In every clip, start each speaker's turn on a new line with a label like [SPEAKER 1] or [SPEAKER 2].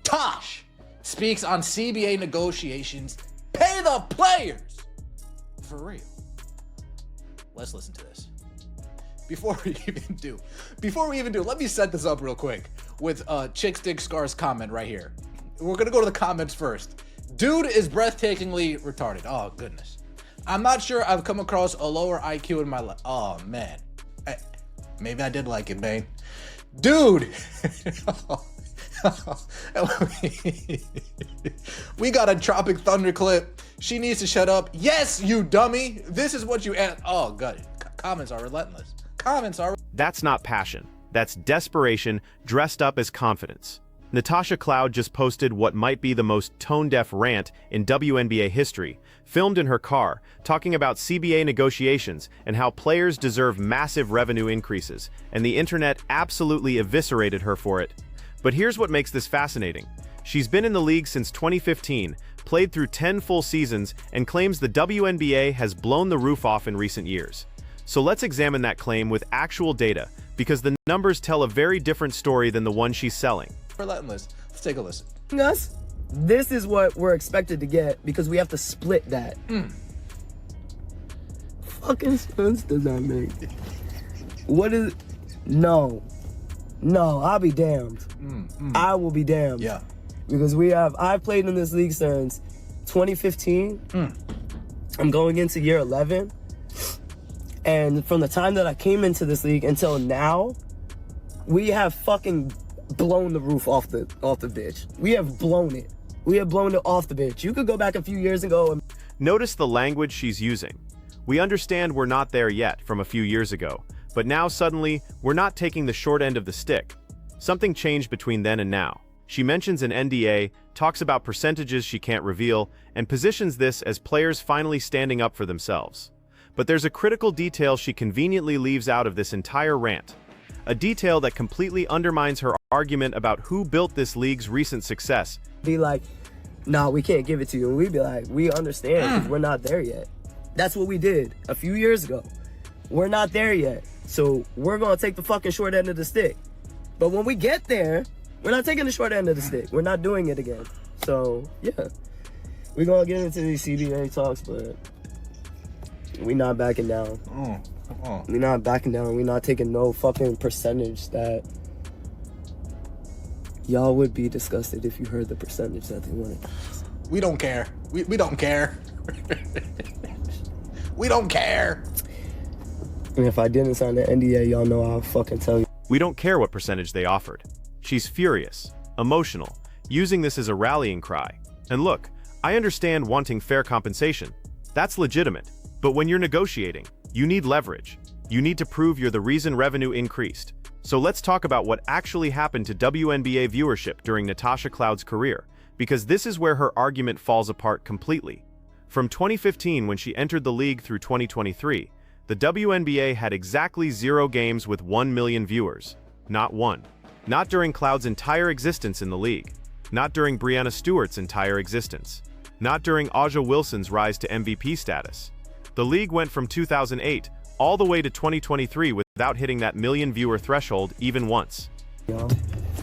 [SPEAKER 1] Tosh speaks on CBA negotiations. Pay the players. For real. Let's listen to this. Before we even do, let me set this up real quick with Chick Stick Scar's comment right here. We're gonna go to the comments first. Dude is breathtakingly retarded. Oh goodness. I'm not sure I've come across a lower IQ in my life. Oh man. Maybe I did like it, man. Dude. We got a Tropic Thunder clip. She needs to shut up. Yes, you dummy. This is what you add. Oh god. Comments are relentless.
[SPEAKER 2] That's not passion. That's desperation dressed up as confidence. Natasha Cloud just posted what might be the most tone-deaf rant in WNBA history, filmed in her car, talking about CBA negotiations and how players deserve massive revenue increases, and the internet absolutely eviscerated her for it. But here's what makes this fascinating. She's been in the league since 2015, played through 10 full seasons, and claims the WNBA has blown the roof off in recent years. So let's examine that claim with actual data, because the numbers tell a very different story than the one she's selling.
[SPEAKER 1] Relentless. Let's take a listen.
[SPEAKER 3] Us, this is what we're expected to get because we have to split that. Fucking sense does that make? What is? No, I'll be damned. I will be damned.
[SPEAKER 1] Yeah.
[SPEAKER 3] Because I've played in this league since 2015. I'm going into year 11. And from the time that I came into this league until now, we have fucking blown the roof off the bitch. We have blown it. We have blown it off the bitch. You could go back a few years ago and...
[SPEAKER 2] Notice the language she's using. We understand we're not there yet from a few years ago, but now suddenly, we're not taking the short end of the stick. Something changed between then and now. She mentions an NDA, talks about percentages she can't reveal, and positions this as players finally standing up for themselves. But there's a critical detail she conveniently leaves out of this entire rant. A detail that completely undermines her argument about who built this league's recent success.
[SPEAKER 3] Be like, nah, we can't give it to you. And we'd be like, we understand because we're not there yet. That's what we did a few years ago. We're not there yet. So we're going to take the fucking short end of the stick. But when we get there, we're not taking the short end of the stick. We're not doing it again. So, yeah. We're going to get into these CBA talks, but we not backing down. We not backing down. We not taking no fucking percentage that y'all would be disgusted if you heard the percentage that they wanted.
[SPEAKER 1] We don't care. We don't care. We don't care.
[SPEAKER 3] And if I didn't sign the NDA, y'all know I'll fucking tell you.
[SPEAKER 2] We don't care what percentage they offered. She's furious, emotional, using this as a rallying cry. And look, I understand wanting fair compensation. That's legitimate. But when you're negotiating, you need leverage. You need to prove you're the reason revenue increased. So let's talk about what actually happened to WNBA viewership during Natasha Cloud's career, because this is where her argument falls apart completely. From 2015, when she entered the league, through 2023, the WNBA had exactly 0 games with 1 million viewers. Not one. Not during Cloud's entire existence in the league. Not during Breanna Stewart's entire existence. Not during Aja Wilson's rise to MVP status. The league went from 2008 all the way to 2023 without hitting that million-viewer threshold even once.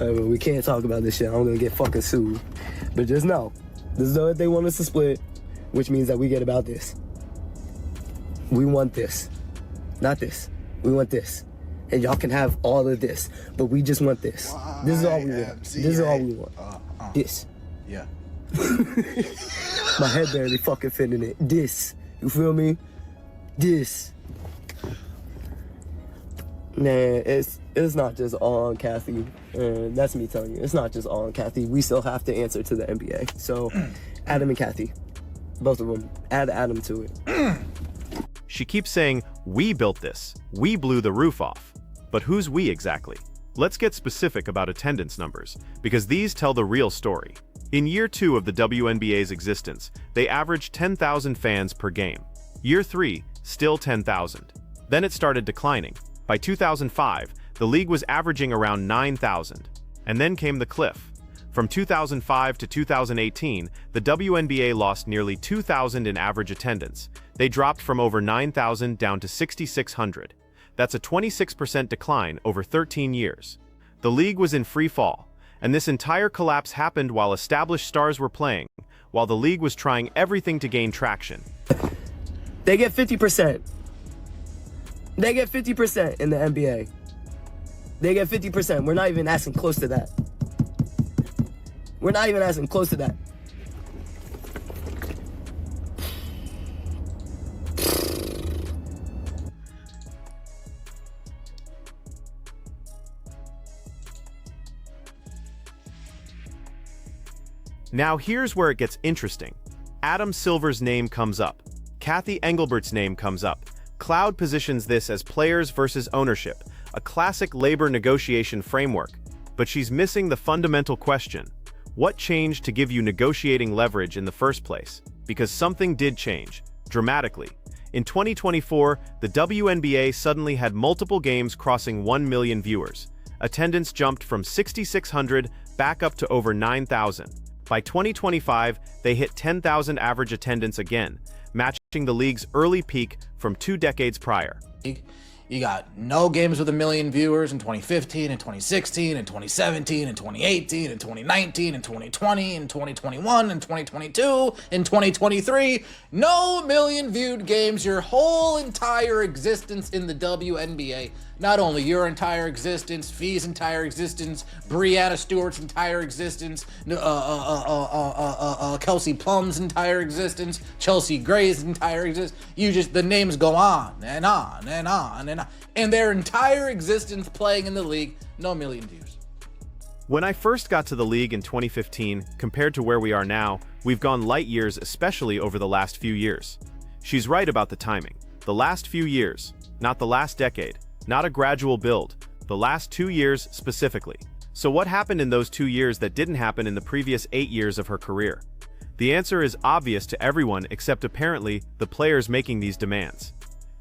[SPEAKER 3] We can't talk about this shit. I'm gonna get fucking sued. But just know, this is what they want us to split, which means that we get about this. We want this. Not this. We want this. And y'all can have all of this, but we just want this. This is all we want. This is all we want. This.
[SPEAKER 1] Yeah.
[SPEAKER 3] My head barely fucking fit in it. This. You feel me? This. Nah, it's not just all on Kathy. And that's me telling you. It's not just all on Kathy. We still have to answer to the NBA. So, Adam and Kathy. Both of them. Add Adam to it.
[SPEAKER 2] She keeps saying, we built this. We blew the roof off. But who's we exactly? Let's get specific about attendance numbers, because these tell the real story. In year 2 of the WNBA's existence, they averaged 10,000 fans per game. Year 3, still 10,000. Then it started declining. By 2005, the league was averaging around 9,000. And then came the cliff. From 2005 to 2018, the WNBA lost nearly 2,000 in average attendance. They dropped from over 9,000 down to 6,600. That's a 26% decline over 13 years. The league was in free fall, And this entire collapse happened while established stars were playing, while the league was trying everything to gain traction.
[SPEAKER 3] They get 50%. They get 50% in the NBA. They get 50%. We're not even asking close to that. We're not even asking close to that.
[SPEAKER 2] Now here's where it gets interesting. Adam Silver's name comes up. Kathy Engelbert's name comes up. Cloud positions this as players versus ownership, a classic labor negotiation framework. But she's missing the fundamental question. What changed to give you negotiating leverage in the first place? Because something did change, dramatically. In 2024, the WNBA suddenly had multiple games crossing 1 million viewers. Attendance jumped from 6,600 back up to over 9,000. By 2025, they hit 10,000 average attendance again, matching the league's early peak from 2 decades prior.
[SPEAKER 1] You got no games with 1 million viewers in 2015 and 2016 and 2017 and 2018 and 2019 and 2020 and 2021 and 2022 and 2023. No million viewed games your whole entire existence in the WNBA. Not only your entire existence, Fee's entire existence, Brianna Stewart's entire existence, Kelsey Plum's entire existence, Chelsea Gray's entire existence. The names go on and on and on and on. And their entire existence playing in the league, no million views.
[SPEAKER 2] When I first got to the league in 2015, compared to where we are now, we've gone light years, especially over the last few years. She's right about the timing. The last few years, not the last decade. Not a gradual build, the last 2 years specifically. So what happened in those 2 years that didn't happen in the previous 8 years of her career? The answer is obvious to everyone except apparently the players making these demands.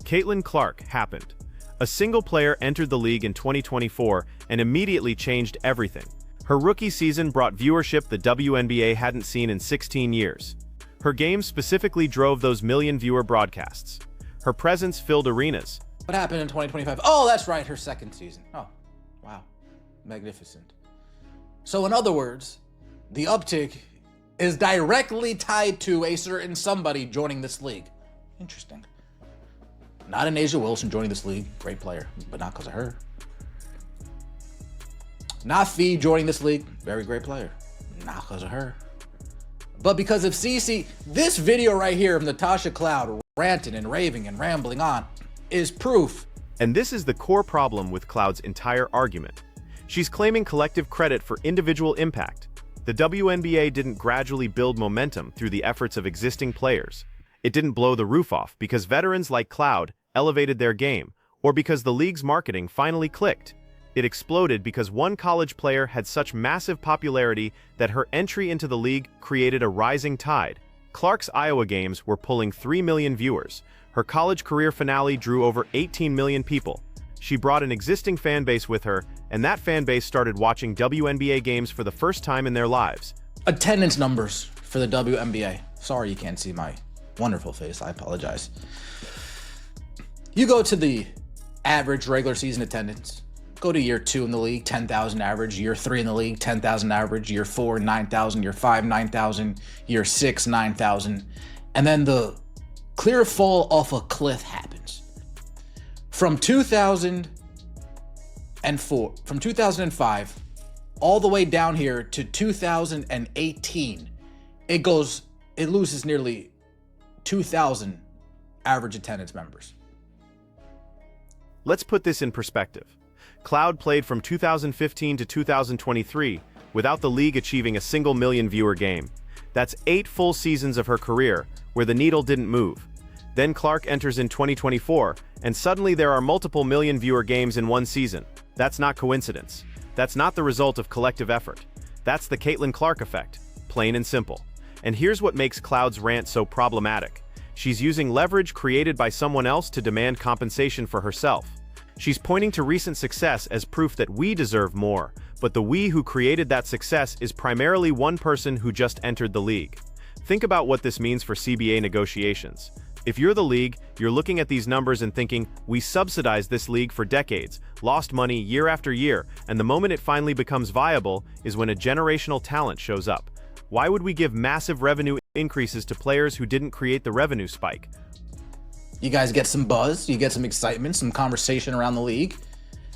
[SPEAKER 2] Caitlin Clark happened. A single player entered the league in 2024 and immediately changed everything. Her rookie season brought viewership the WNBA hadn't seen in 16 years. Her game specifically drove those million-viewer broadcasts. Her presence filled arenas.
[SPEAKER 1] What happened in 2025? Oh, that's right, her second season. Oh, wow. Magnificent. So in other words, the uptick is directly tied to a certain somebody joining this league. Interesting. Not an A'ja Wilson joining this league. Great player, but not because of her. Not Fee joining this league. Very great player. Not because of her. But because of CeCe, this video right here of Natasha Cloud ranting and raving and rambling on is proof.
[SPEAKER 2] And this is the core problem with Cloud's entire argument. She's claiming collective credit for individual impact. The WNBA didn't gradually build momentum through the efforts of existing players. It didn't blow the roof off because veterans like Cloud elevated their game, or because the league's marketing finally clicked. It exploded because one college player had such massive popularity that her entry into the league created a rising tide. Clark's Iowa games were pulling 3 million viewers. Her college career finale drew over 18 million people. She brought an existing fan base with her, and that fan base started watching WNBA games for the first time in their lives.
[SPEAKER 1] Attendance numbers for the WNBA. Sorry you can't see my wonderful face, I apologize. You go to the average regular season attendance. Go to year 2 in the league, 10,000 average. Year 3 in the league, 10,000 average. Year 4, 9,000. Year 5, 9,000. Year 6, 9,000. And then the clear fall off a cliff happens. From 2005 all the way down here to 2018, it loses nearly 2,000 average attendance members.
[SPEAKER 2] Let's put this in perspective. Cloud played from 2015 to 2023 without the league achieving a single million viewer game. That's 8 full seasons of her career where the needle didn't move. Then Clark enters in 2024, and suddenly there are multiple million viewer games in one season. That's not coincidence. That's not the result of collective effort. That's the Caitlin Clark effect, plain and simple. And here's what makes Cloud's rant so problematic. She's using leverage created by someone else to demand compensation for herself. She's pointing to recent success as proof that we deserve more, but the we who created that success is primarily one person who just entered the league. Think about what this means for CBA negotiations. If you're the league, you're looking at these numbers and thinking, we subsidized this league for decades, lost money year after year, and the moment it finally becomes viable is when a generational talent shows up. Why would we give massive revenue increases to players who didn't create the revenue spike?
[SPEAKER 1] You guys get some buzz, you get some excitement, some conversation around the league,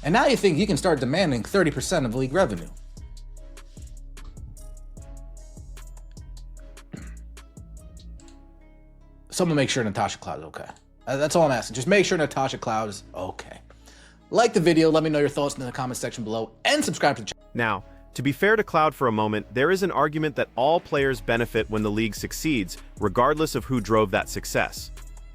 [SPEAKER 1] and now you think you can start demanding 30% of league revenue. Someone make sure Natasha Cloud is okay. That's all I'm asking. Just make sure Natasha Cloud is okay. Like the video, let me know your thoughts in the comment section below, and subscribe to the channel.
[SPEAKER 2] Now, to be fair to Cloud for a moment, there is an argument that all players benefit when the league succeeds, regardless of who drove that success.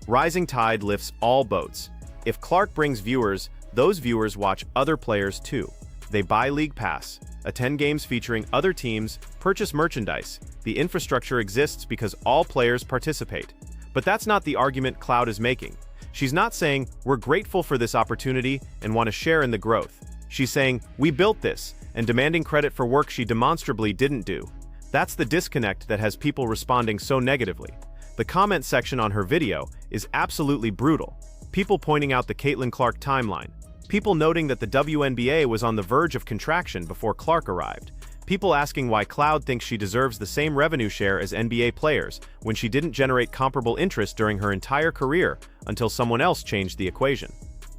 [SPEAKER 2] Rising tide lifts all boats. If Clark brings viewers, those viewers watch other players too. They buy League Pass, attend games featuring other teams, purchase merchandise. The infrastructure exists because all players participate. But that's not the argument Cloud is making. She's not saying, we're grateful for this opportunity and want to share in the growth. She's saying, we built this, and demanding credit for work she demonstrably didn't do. That's the disconnect that has people responding so negatively. The comment section on her video is absolutely brutal. People pointing out the Caitlin Clark timeline. People noting that the WNBA was on the verge of contraction before Clark arrived. People asking why Cloud thinks she deserves the same revenue share as NBA players when she didn't generate comparable interest during her entire career until someone else changed the equation.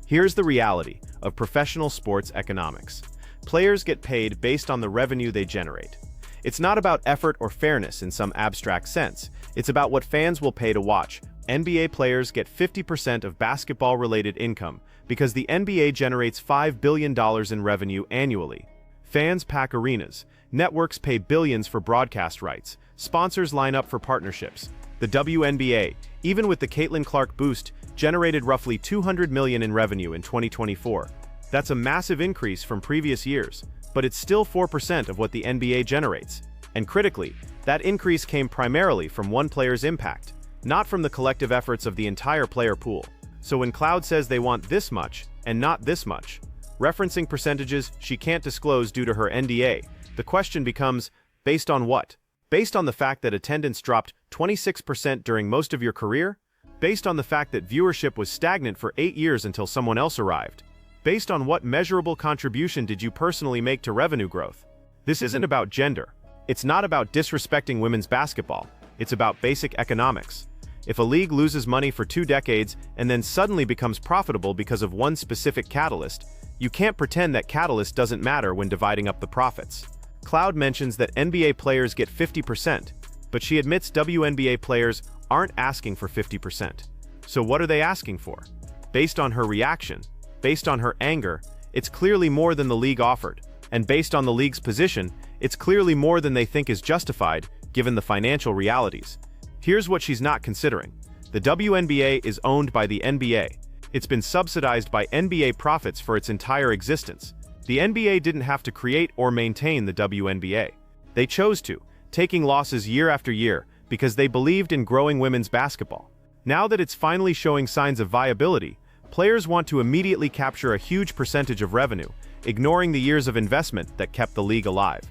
[SPEAKER 2] Here's the reality of professional sports economics. Players get paid based on the revenue they generate. It's not about effort or fairness in some abstract sense. It's about what fans will pay to watch. NBA players get 50% of basketball-related income because the NBA generates $5 billion in revenue annually. Fans pack arenas. Networks pay billions for broadcast rights. Sponsors line up for partnerships. The WNBA, even with the Caitlin Clark boost, generated roughly $200 million in revenue in 2024. That's a massive increase from previous years, but it's still 4% of what the NBA generates. And critically, that increase came primarily from one player's impact, not from the collective efforts of the entire player pool. So when Cloud says they want this much and not this much, referencing percentages she can't disclose due to her NDA, the question becomes, based on what? Based on the fact that attendance dropped 26% during most of your career? Based on the fact that viewership was stagnant for 8 years until someone else arrived? Based on what measurable contribution did you personally make to revenue growth? This isn't about gender. It's not about disrespecting women's basketball. It's about basic economics. If a league loses money for 2 decades and then suddenly becomes profitable because of one specific catalyst, you can't pretend that catalyst doesn't matter when dividing up the profits. Cloud mentions that NBA players get 50%, but she admits WNBA players aren't asking for 50%. So what are they asking for? Based on her reaction, based on her anger, it's clearly more than the league offered. And based on the league's position, it's clearly more than they think is justified, given the financial realities. Here's what she's not considering. The WNBA is owned by the NBA. It's been subsidized by NBA profits for its entire existence. The NBA didn't have to create or maintain the WNBA. They chose to, taking losses year after year because they believed in growing women's basketball. Now that it's finally showing signs of viability, players want to immediately capture a huge percentage of revenue, ignoring the years of investment that kept the league alive.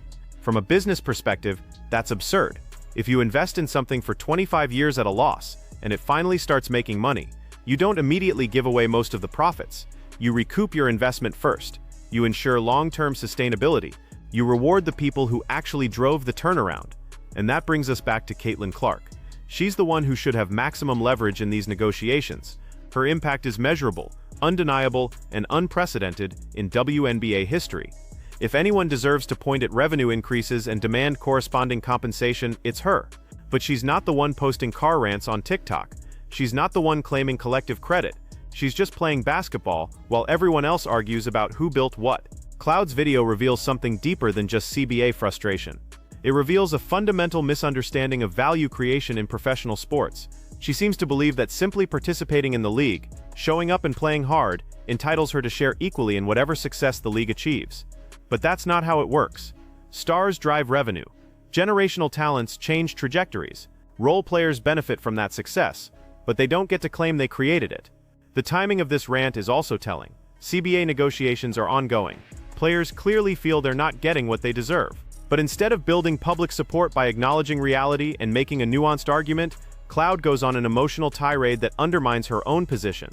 [SPEAKER 2] From a business perspective, that's absurd. If you invest in something for 25 years at a loss, and it finally starts making money, you don't immediately give away most of the profits. You recoup your investment first. You ensure long-term sustainability. You reward the people who actually drove the turnaround. And that brings us back to Caitlin Clark. She's the one who should have maximum leverage in these negotiations. Her impact is measurable, undeniable, and unprecedented in WNBA history. If anyone deserves to point at revenue increases and demand corresponding compensation, it's her. But she's not the one posting car rants on TikTok. She's not the one claiming collective credit. She's just playing basketball while everyone else argues about who built what. Cloud's video reveals something deeper than just CBA frustration. It reveals a fundamental misunderstanding of value creation in professional sports. She seems to believe that simply participating in the league, showing up and playing hard, entitles her to share equally in whatever success the league achieves. But that's not how it works. Stars drive revenue. Generational talents change trajectories. Role players benefit from that success, but they don't get to claim they created it. The timing of this rant is also telling. CBA negotiations are ongoing. Players clearly feel they're not getting what they deserve. But instead of building public support by acknowledging reality and making a nuanced argument, Cloud goes on an emotional tirade that undermines her own position.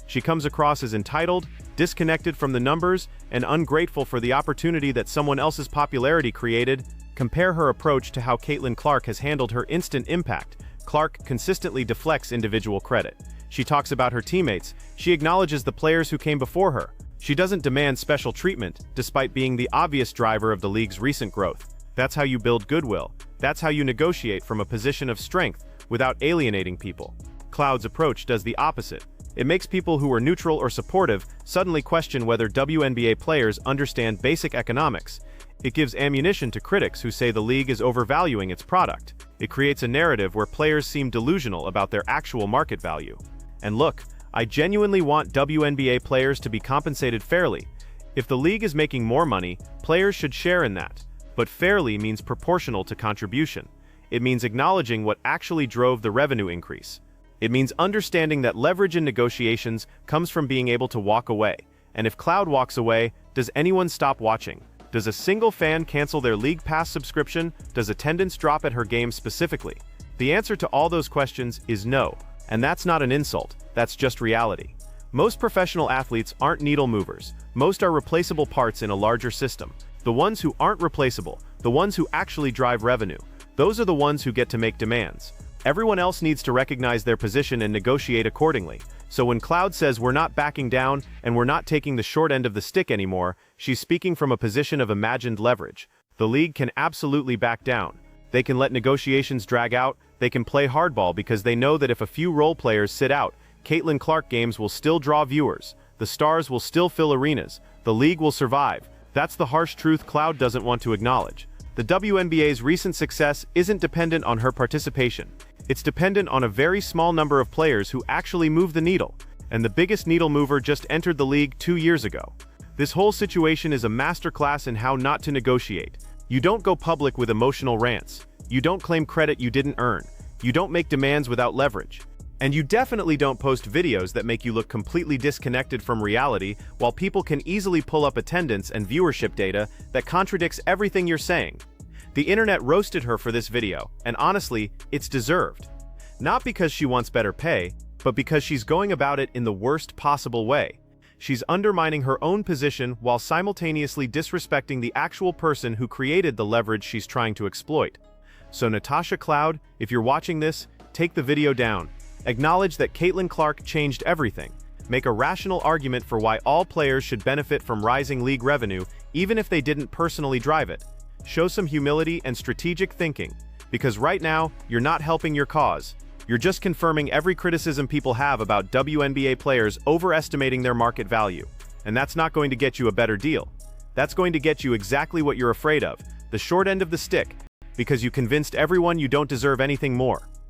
[SPEAKER 2] She comes across as entitled, disconnected from the numbers, and ungrateful for the opportunity that someone else's popularity created. Compare her approach to how Caitlin Clark has handled her instant impact. Clark consistently deflects individual credit. She talks about her teammates. She acknowledges the players who came before her. She doesn't demand special treatment, despite being the obvious driver of the league's recent growth. That's how you build goodwill. That's how you negotiate from a position of strength without alienating people. Cloud's approach does the opposite. It makes people who are neutral or supportive suddenly question whether WNBA players understand basic economics. It gives ammunition to critics who say the league is overvaluing its product. It creates a narrative where players seem delusional about their actual market value. And look, I genuinely want WNBA players to be compensated fairly. If the league is making more money, players should share in that. But fairly means proportional to contribution. It means acknowledging what actually drove the revenue increase. It means understanding that leverage in negotiations comes from being able to walk away. And if Cloud walks away, does anyone stop watching? Does a single fan cancel their League Pass subscription? Does attendance drop at her games specifically? The answer to all those questions is no. And that's not an insult, that's just reality. Most professional athletes aren't needle movers. Most are replaceable parts in a larger system. The ones who aren't replaceable, the ones who actually drive revenue, those are the ones who get to make demands. Everyone else needs to recognize their position and negotiate accordingly. So when Cloud says we're not backing down and we're not taking the short end of the stick anymore, she's speaking from a position of imagined leverage. The league can absolutely back down. They can let negotiations drag out, they can play hardball because they know that if a few role players sit out, Caitlin Clark games will still draw viewers, the stars will still fill arenas, the league will survive. That's the harsh truth Cloud doesn't want to acknowledge. The WNBA's recent success isn't dependent on her participation. It's dependent on a very small number of players who actually move the needle, and the biggest needle mover just entered the league 2 years ago. This whole situation is a masterclass in how not to negotiate. You don't go public with emotional rants. You don't claim credit you didn't earn. You don't make demands without leverage. And you definitely don't post videos that make you look completely disconnected from reality, while people can easily pull up attendance and viewership data that contradicts everything you're saying. The internet roasted her for this video, and honestly, it's deserved. Not because she wants better pay, but because she's going about it in the worst possible way. She's undermining her own position while simultaneously disrespecting the actual person who created the leverage she's trying to exploit. So Natasha Cloud, if you're watching this, take the video down. Acknowledge that Caitlin Clark changed everything. Make a rational argument for why all players should benefit from rising league revenue, even if they didn't personally drive it. Show some humility and strategic thinking, because right now, you're not helping your cause. You're just confirming every criticism people have about WNBA players overestimating their market value. And that's not going to get you a better deal. That's going to get you exactly what you're afraid of, the short end of the stick, because you convinced everyone you don't deserve anything more.